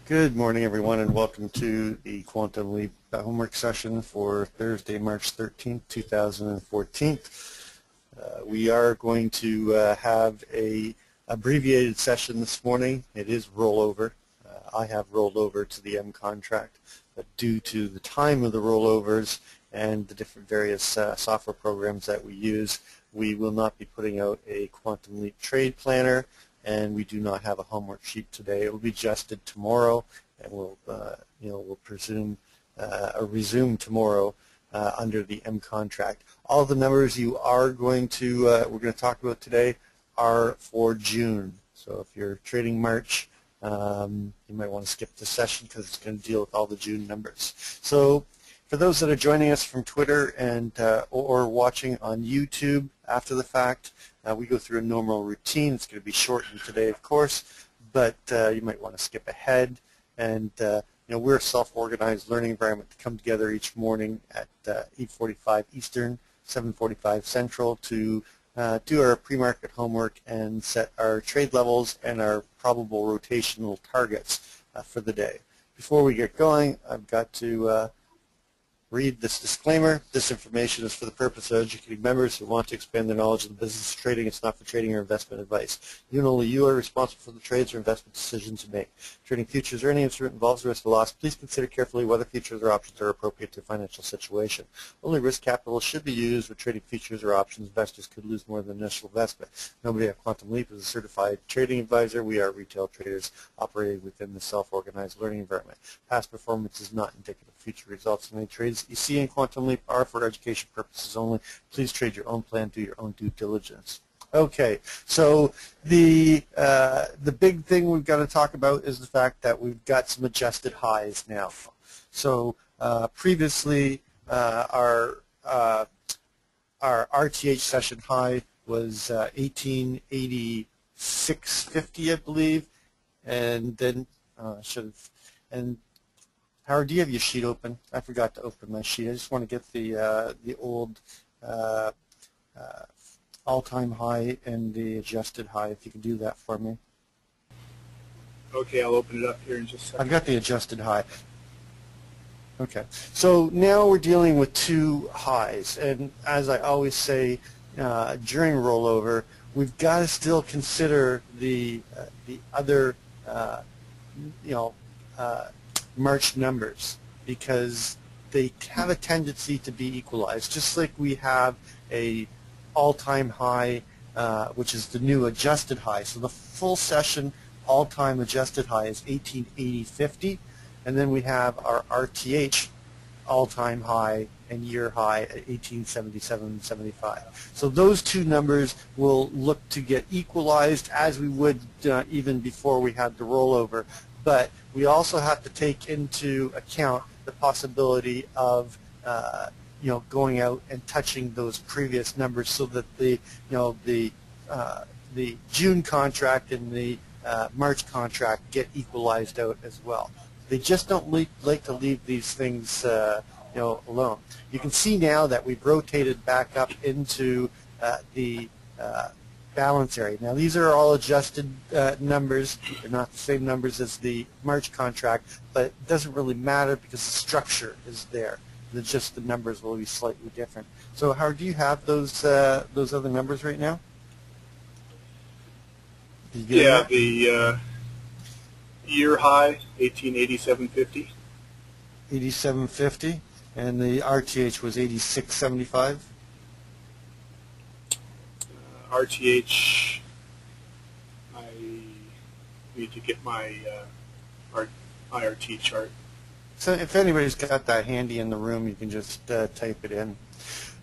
Good morning, everyone, and welcome to the Quantum Leap homework session for Thursday, March 13th, 2014. We are going to have a abbreviated session this morning. It is rollover. I have rolled over to the M contract, but due to the time of the rollovers and the different various software programs that we use, we will not be putting out a Quantum Leap trade planner, and we do not have a homework sheet today. It will be adjusted tomorrow, and we'll presume resume tomorrow under the M contract. All the numbers you are going to we're going to talk about today are for June. So if you're trading March, you might want to skip the session because it's going to deal with all the June numbers. So for those that are joining us from Twitter and or watching on YouTube after the fact, we go through a normal routine. It's going to be shortened today, of course, but you might want to skip ahead. And we're a self-organized learning environment to come together each morning at 8:45 Eastern, 7:45 Central to do our pre-market homework and set our trade levels and our probable rotational targets for the day. Before we get going, I've got to read this disclaimer. This information is for the purpose of educating members who want to expand their knowledge of the business of trading. It's not for trading or investment advice. You and only you are responsible for the trades or investment decisions you make. Trading futures or any instrument involves the risk of loss. Please consider carefully whether futures or options are appropriate to your financial situation. Only risk capital should be used when trading futures or options. Investors could lose more than initial investment. Nobody at Quantum Leap is a certified trading advisor. We are retail traders operating within the self-organized learning environment. Past performance is not indicative of future results. Any trades that you see in Quantum Leap are for education purposes only. Please trade your own plan, do your own due diligence. Okay, so the big thing we've got to talk about is the fact that we've got some adjusted highs now. So previously our RTH session high was 1886.50, I believe, and then Howard, do you have your sheet open? I forgot to open my sheet. I just want to get the old all-time high and the adjusted high, if you can do that for me. Okay, I'll open it up here in just a second. I've got the adjusted high. Okay, so now we're dealing with two highs, and as I always say during rollover, we've got to still consider the other March numbers, because they have a tendency to be equalized, just like we have a all-time high, which is the new adjusted high. So the full session all-time adjusted high is 1880.50, and then we have our RTH all-time high and year high at 1877.75. So those two numbers will look to get equalized as we would even before we had the rollover. But we also have to take into account the possibility of going out and touching those previous numbers, so that the June contract and the March contract get equalized out as well. They just don't like to leave these things alone. You can see now that we've rotated back up into the balance area. Now these are all adjusted numbers. They're not the same numbers as the March contract, but it doesn't really matter because the structure is there. It's just the numbers will be slightly different. So Howard, do you have those other numbers right now? Yeah, the year high, 1887.50. 87.50, and the RTH was 86.75. RTH, I need to get my IRT chart. So if anybody's got that handy in the room, you can just type it in.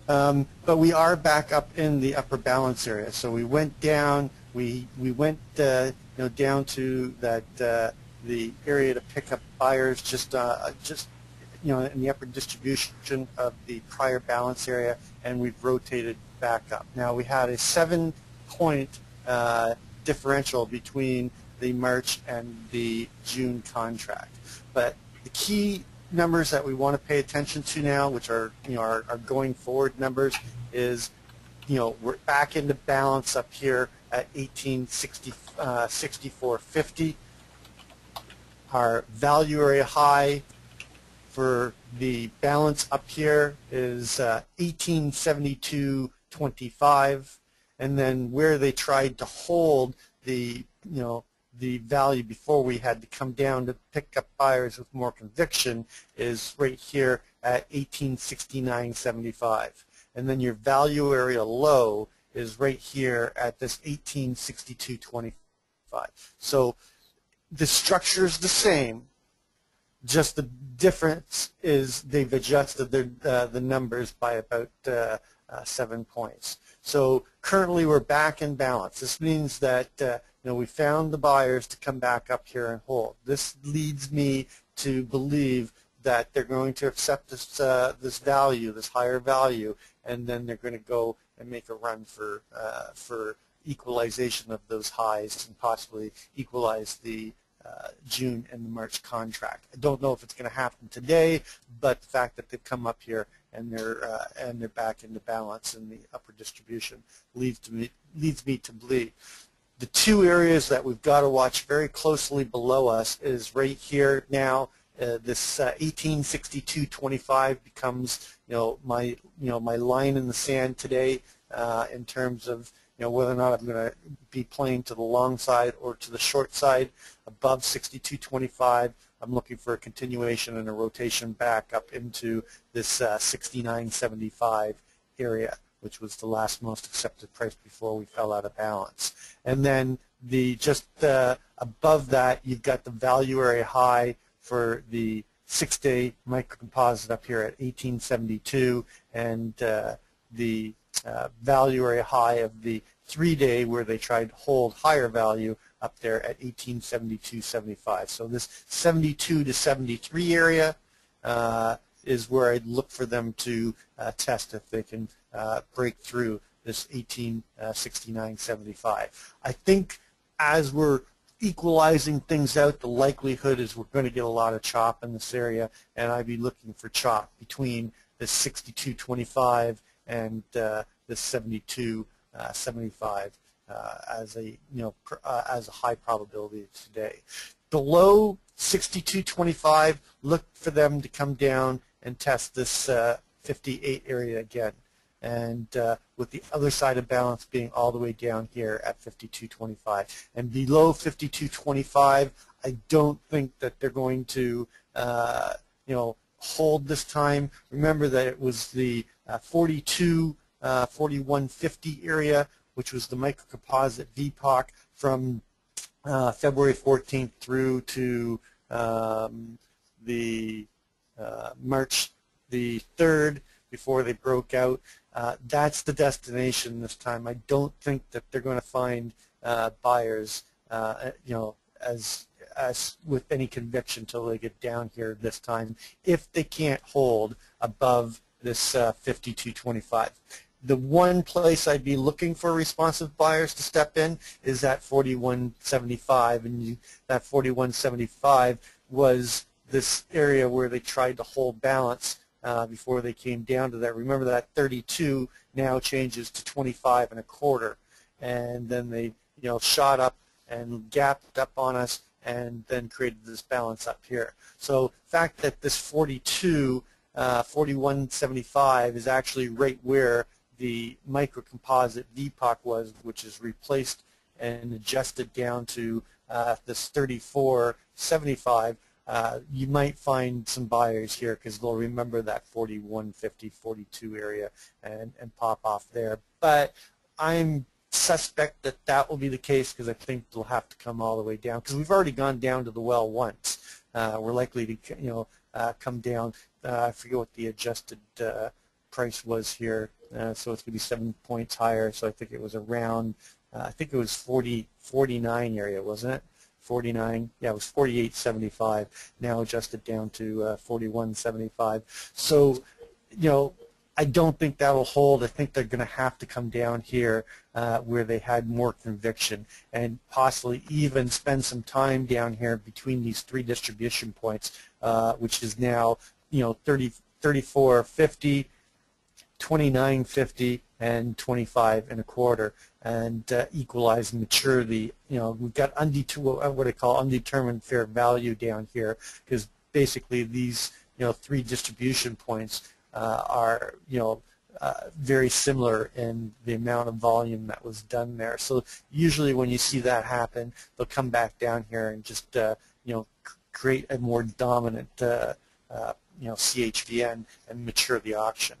But we are back up in the upper balance area. So we went down. We went down to that the area to pick up buyers just in the upper distribution of the prior balance area, and we've rotated back up. Now we had a 7-point differential between the March and the June contract, but the key numbers that we want to pay attention to now, which are our going forward numbers, is we're back into balance up here at 1864.50. Our value area high for the balance up here is 1872.25, and then where they tried to hold the the value before we had to come down to pick up buyers with more conviction is right here at 1869.75, and then your value area low is right here at this 1862.25. So the structure is the same, just the difference is they've adjusted their the numbers by about 7 points. So currently we're back in balance. This means that we found the buyers to come back up here and hold. This leads me to believe that they're going to accept this this value, this higher value, and then they're going to go and make a run for equalization of those highs and possibly equalize the June and the March contract. I don't know if it's going to happen today, but the fact that they've come up here and they're back into balance in the upper distribution leads me to believe. The two areas that we've got to watch very closely below us is right here now. This 1862.25 becomes my my line in the sand today in terms of whether or not I'm going to be playing to the long side or to the short side. Above 62.25, I'm looking for a continuation and a rotation back up into this 69.75 area, which was the last most accepted price before we fell out of balance. And then just above that, you've got the value area high for the 6-day microcomposite up here at 1872, and the value area high of the 3-day where they tried to hold higher value up there at 1872.75. So this 72 to 73 area is where I'd look for them to test if they can break through this 1869.75. I think as we're equalizing things out, the likelihood is we're going to get a lot of chop in this area, and I'd be looking for chop between this 62.25 and this 72.75 as a as a high probability today. Below 62.25, look for them to come down and test this 58 area again, and with the other side of balance being all the way down here at 52.25. And below 52.25, I don't think that they're going to hold this time. Remember that it was the 41.50 area, which was the microcomposite VPOC from February 14th through to the March the 3rd before they broke out. That's the destination this time. I don't think that they're going to find buyers, as with any conviction until they get down here this time, if they can't hold above this 52.25. The one place I'd be looking for responsive buyers to step in is at 41.75, and that 41.75 was this area where they tried to hold balance before they came down to that. Remember that 32 now changes to 25.25, and then they shot up and gapped up on us and then created this balance up here. So the fact that this 41.75 is actually right where the microcomposite VPOC was, which is replaced and adjusted down to this 34.75. You might find some buyers here because they'll remember that 41.50, 42 area and pop off there. But I'm suspect that that will be the case because I think they'll have to come all the way down because we've already gone down to the well once. We're likely to come down. I forget what the adjusted price was here, so it's going to be 7 points higher. So I think it was around, I think it was 49 area, wasn't it? 49, yeah, it was 48.75. Now adjusted down to 41.75. So, I don't think that'll hold. I think they're going to have to come down here where they had more conviction and possibly even spend some time down here between these three distribution points, which is now 34.50, 29.50, and 25.25, and equalize and mature the, we've got what I call undetermined fair value down here, because basically these, three distribution points are, very similar in the amount of volume that was done there. So usually when you see that happen, they'll come back down here and just, create a more dominant, CHVN and mature the auction.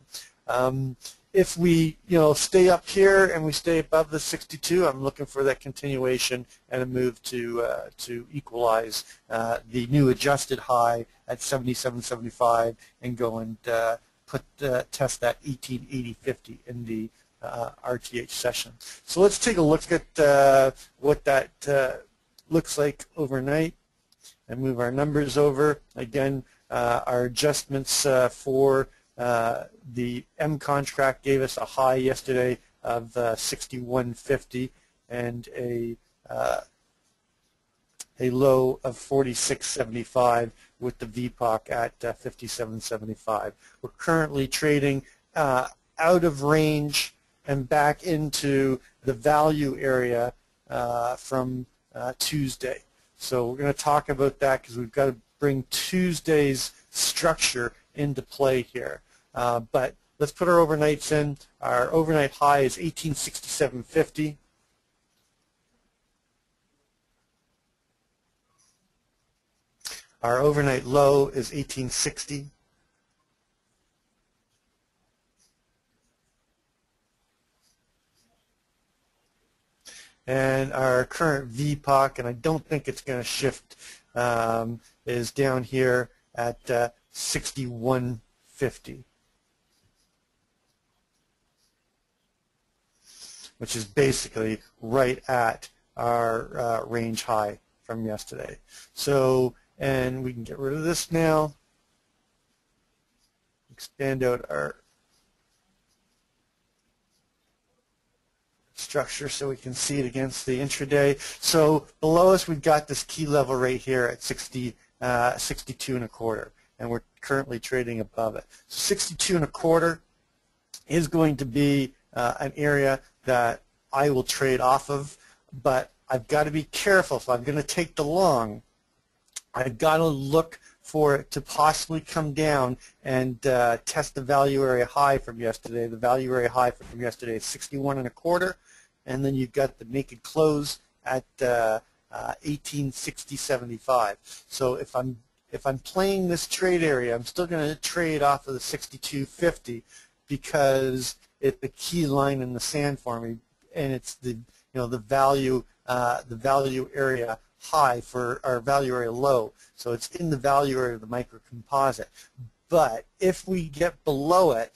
If we, stay up here and we stay above the 62, I'm looking for that continuation and a move to equalize the new adjusted high at 77.75 and go and test that 1880.50 in the RTH session. So let's take a look at what that looks like overnight and move our numbers over. Again, our adjustments for the M contract gave us a high yesterday of 61.50 and a low of 46.75 with the VPOC at 57.75. We're currently trading out of range and back into the value area from Tuesday. So we're going to talk about that because we've got to bring Tuesday's structure into play here. But let's put our overnights in. Our overnight high is 1867.50. Our overnight low is 1860. And our current VPOC, and I don't think it's going to shift, is down here at 61.50, which is basically right at our range high from yesterday. So, and we can get rid of this now, expand out our structure so we can see it against the intraday. So below us we've got this key level right here at 62.25, and we're currently trading above it. So 62.25 is going to be an area that I will trade off of, but I've got to be careful. If I'm going to take the long, I've got to look for it to possibly come down and test the value area high from yesterday. The value area high from yesterday is 61.25, and then you've got the naked close at 1860.75. So if I'm playing this trade area, I'm still going to trade off of the 62.50 because it's the key line in the sand for me, and it's the the value area high for our value area low. So it's in the value area of the microcomposite. But if we get below it,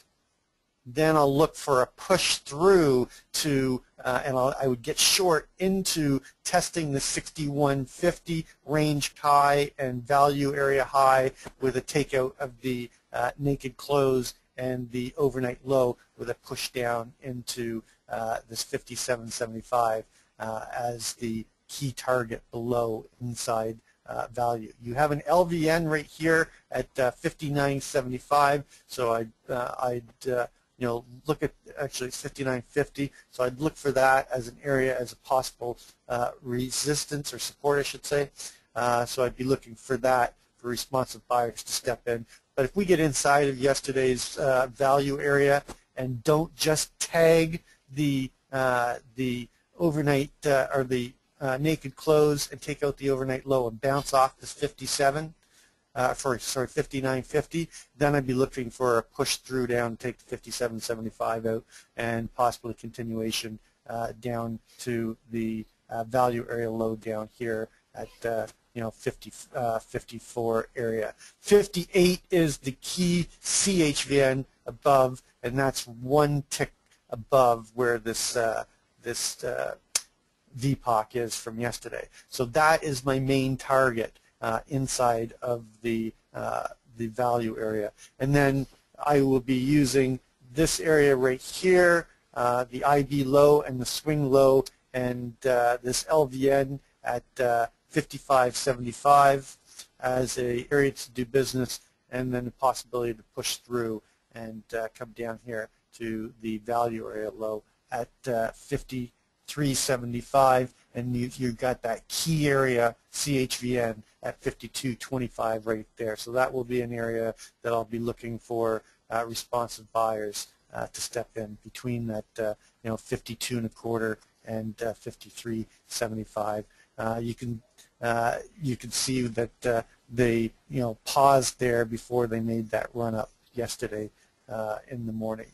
then I'll look for a push through to, and I would get short into testing the 61.50 range high and value area high with a takeout of the naked close and the overnight low with a push down into this 57.75 as the key target below inside value. You have an LVN right here at 59.75, so I'd look at, actually it's 59.50, so I'd look for that as an area as a possible resistance or support, I should say. So I'd be looking for that for responsive buyers to step in. But if we get inside of yesterday's value area and don't just tag the overnight or the naked close and take out the overnight low and bounce off this 59.50, then I'd be looking for a push through down, take the 57.75 out, and possibly continuation down to the value area low down here at 54 area. 58 is the key CHVN above, and that's one tick above where this VPOC is from yesterday. So that is my main target inside of the value area. And then I will be using this area right here, the IB low and the swing low, and this LVN at 55.75 as a area to do business, and then the possibility to push through and come down here to the value area low at 53.75, and you've got that key area CHVN at 52.25 right there. So that will be an area that I'll be looking for responsive buyers to step in between that 52.25 and 53.75. You can see that they paused there before they made that run up yesterday in the morning.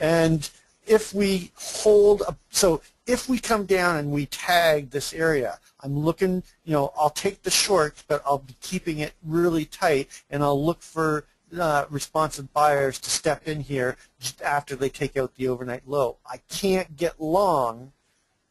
And if we hold up, so if we come down and we tag this area, I'm looking, I'll take the short, but I'll be keeping it really tight, and I'll look for responsive buyers to step in here just after they take out the overnight low. I can't get long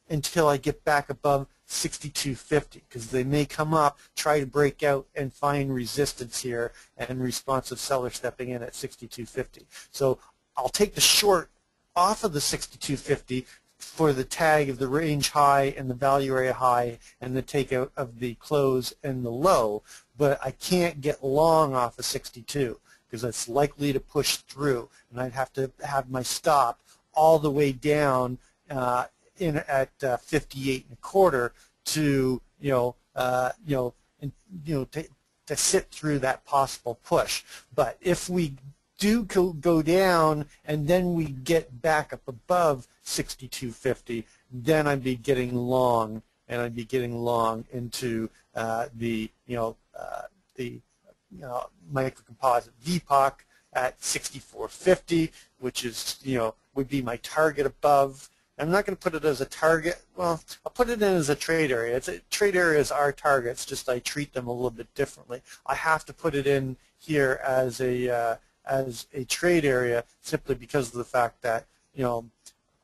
until I get back above 62.50, because they may come up, try to break out, and find resistance here, and responsive seller stepping in at 62.50. So I'll take the short off of the 62.50 for the tag of the range high and the value area high and the takeout of the close and the low, but I can't get long off of 62 because it's likely to push through, and I'd have to have my stop all the way down in at 58.25 to to sit through that possible push. But if we do go down and then we get back up above 62.50, then I'd be getting long, and I'd be getting long into the microcomposite VPOC at 64.50, which is would be my target above. I'm not going to put it as a target. Well, I'll put it in as a trade area. Trade areas are targets, just I treat them a little bit differently. I have to put it in here as a trade area simply because of the fact that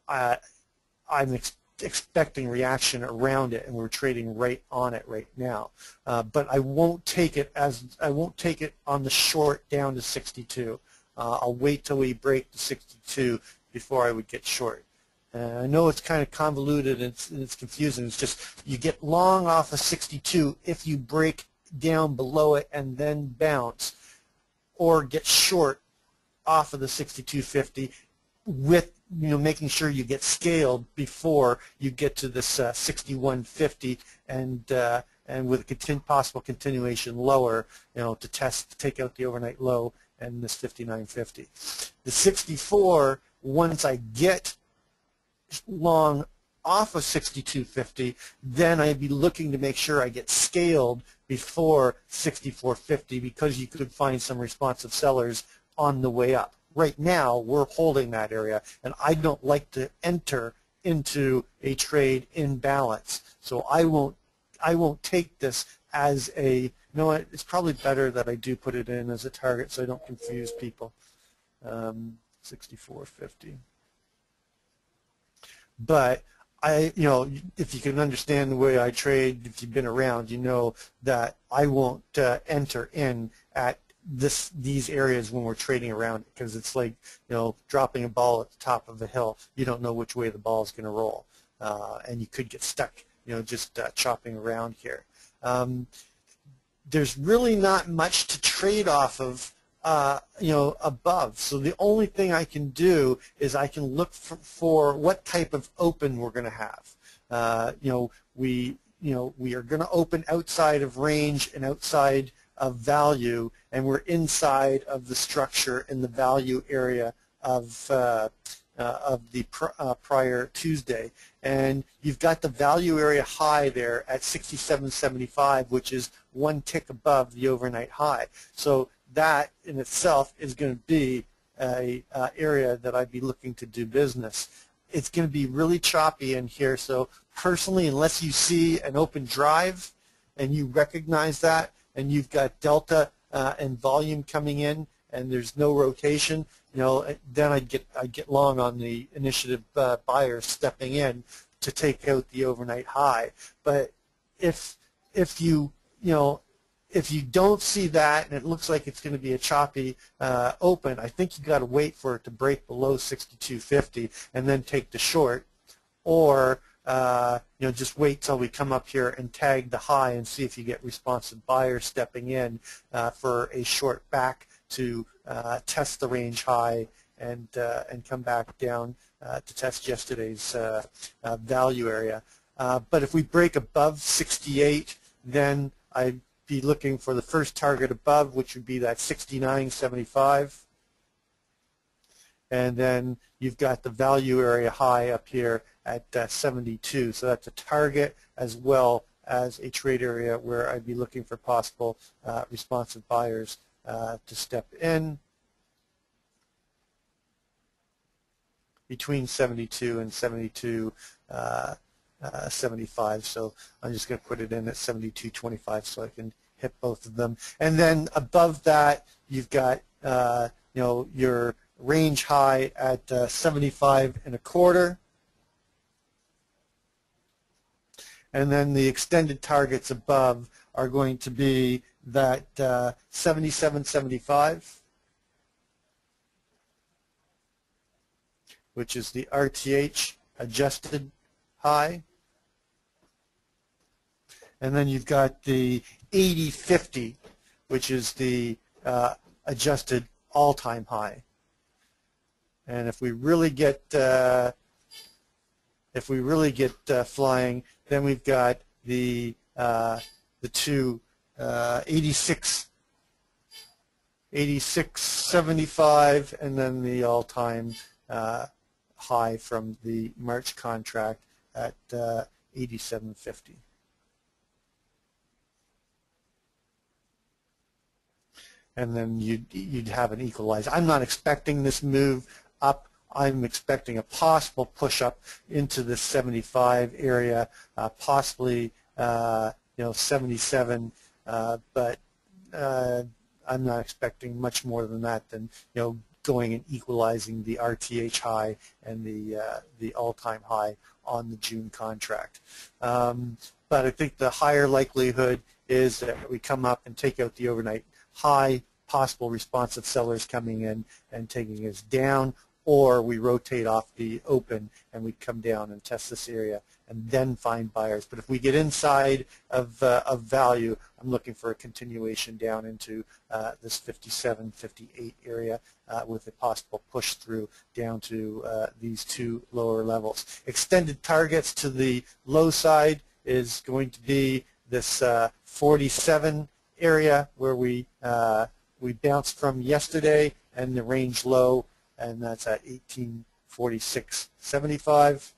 I'm expecting reaction around it, and we're trading right on it right now. But I won't take it on the short down to 62. I'll wait till we break the 62 before I would get short. I know it's kind of convoluted and it's confusing. It's just you get long off of 62 if you break down below it and then bounce, or get short off of the 62.50 with making sure you get scaled before you get to this 61.50 and with a possible continuation lower, to take out the overnight low and this 59.50. The 64, once I get long off of 62.50, then I'd be looking to make sure I get scaled before 64.50, because you could find some responsive sellers on the way up. Right now, we're holding that area, and I don't like to enter into a trade in balance. So I won't take this as a, it's probably better that I do put it in as a target so I don't confuse people. 64.50. But if you can understand the way I trade, if you've been around, you know that I won't enter in at these areas when we're trading around it, because it's like dropping a ball at the top of a hill. You don't know which way the ball is going to roll, and you could get stuck just chopping around here. There's really not much to trade off of above. So the only thing I can do is I can look for what type of open we're going to have. We are going to open outside of range and outside of value, and we're inside of the structure in the value area of the prior Tuesday. And you've got the value area high there at 67.75, which is one tick above the overnight high. So that in itself is going to be a area that I'd be looking to do business. It's going to be really choppy in here, so personally, unless you see an open drive and you recognize that, and you've got delta and volume coming in, and there's no rotation, then I'd get long on the initiative buyers stepping in to take out the overnight high. But if you don't see that and it looks like it's going to be a choppy open, I think you've got to wait for it to break below 62.50 and then take the short, or just wait till we come up here and tag the high and see if you get responsive buyers stepping in for a short back to test the range high and come back down to test yesterday's value area. But if we break above 68, then I'd be looking for the first target above, which would be that 69.75. And then you've got the value area high up here at 72. So that's a target as well as a trade area where I'd be looking for possible responsive buyers to step in between 72 and 72.75. So I'm just going to put it in at 72.25 so I can hit both of them. And then above that, you've got your range high at 75.25. And then the extended targets above are going to be that 77.75, which is the RTH adjusted high. And then you've got the 80.50, which is the adjusted all-time high. And if we really get flying, then we've got the two 86.75, and then the all-time high from the March contract at 87.50. And then you'd have an equalizer. I'm not expecting this move up. I'm expecting a possible push up into the 75 area, possibly 77, but I'm not expecting much more than that. Than going and equalizing the RTH high and the all-time high on the June contract. But I think the higher likelihood is that we come up and take out the overnight high, possible responsive sellers coming in and taking us down, or we rotate off the open and we come down and test this area and then find buyers. But if we get inside of value, I'm looking for a continuation down into this 57, 58 area with a possible push through down to these two lower levels. Extended targets to the low side is going to be this 47 area where we bounced from yesterday, and the range low, and that's at 1846.75.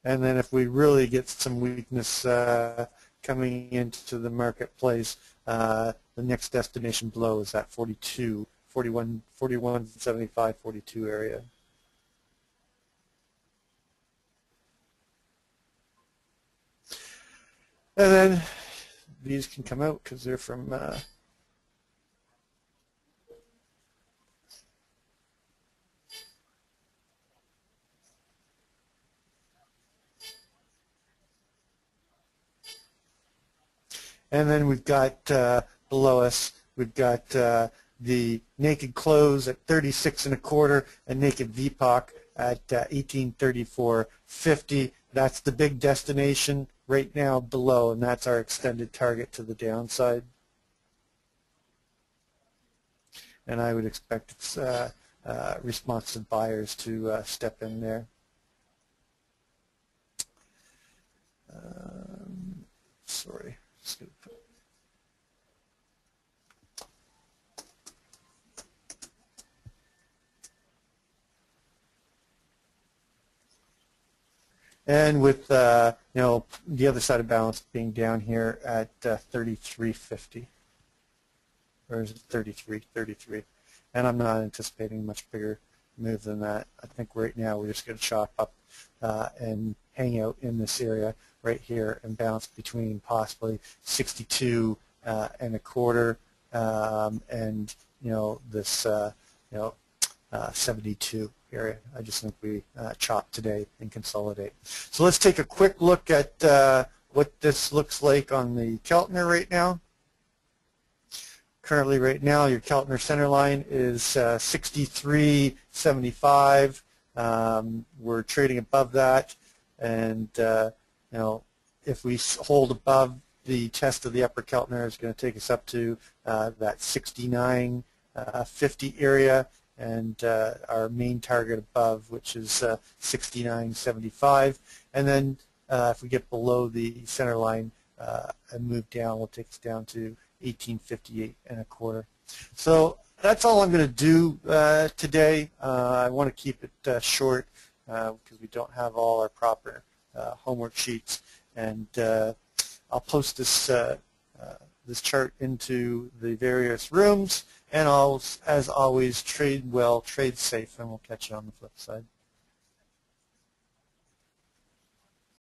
And then if we really get some weakness coming into the marketplace, the next destination below is at 42, 41, 41.75, 42 area. And then these can come out because they're from and then we've got below us, we've got the naked close at 36.25 and naked VPOC at 1834.50. That's the big destination right now below, and that's our extended target to the downside. And I would expect responsive buyers to step in there. Sorry. Just gonna put and with the other side of balance being down here at 33.50, or is it 33? And I'm not anticipating much bigger move than that. I think right now we're just going to chop up and hang out in this area right here and bounce between possibly 62.25 and this 72 area. I just think we chop today and consolidate. So let's take a quick look at what this looks like on the Keltner right now. Currently right now your Keltner center line is 63.75. We're trading above that, and if we hold above the test of the upper Keltner, it's going to take us up to that 69 50 area, and our main target above, which is 69.75. And then if we get below the center line and move down, will take us down to 1858.25. So that's all I'm going to do today. I want to keep it short because we don't have all our proper homework sheets, and I'll post this this chart into the various rooms, and I'll, as always, trade well, trade safe, and we'll catch you on the flip side.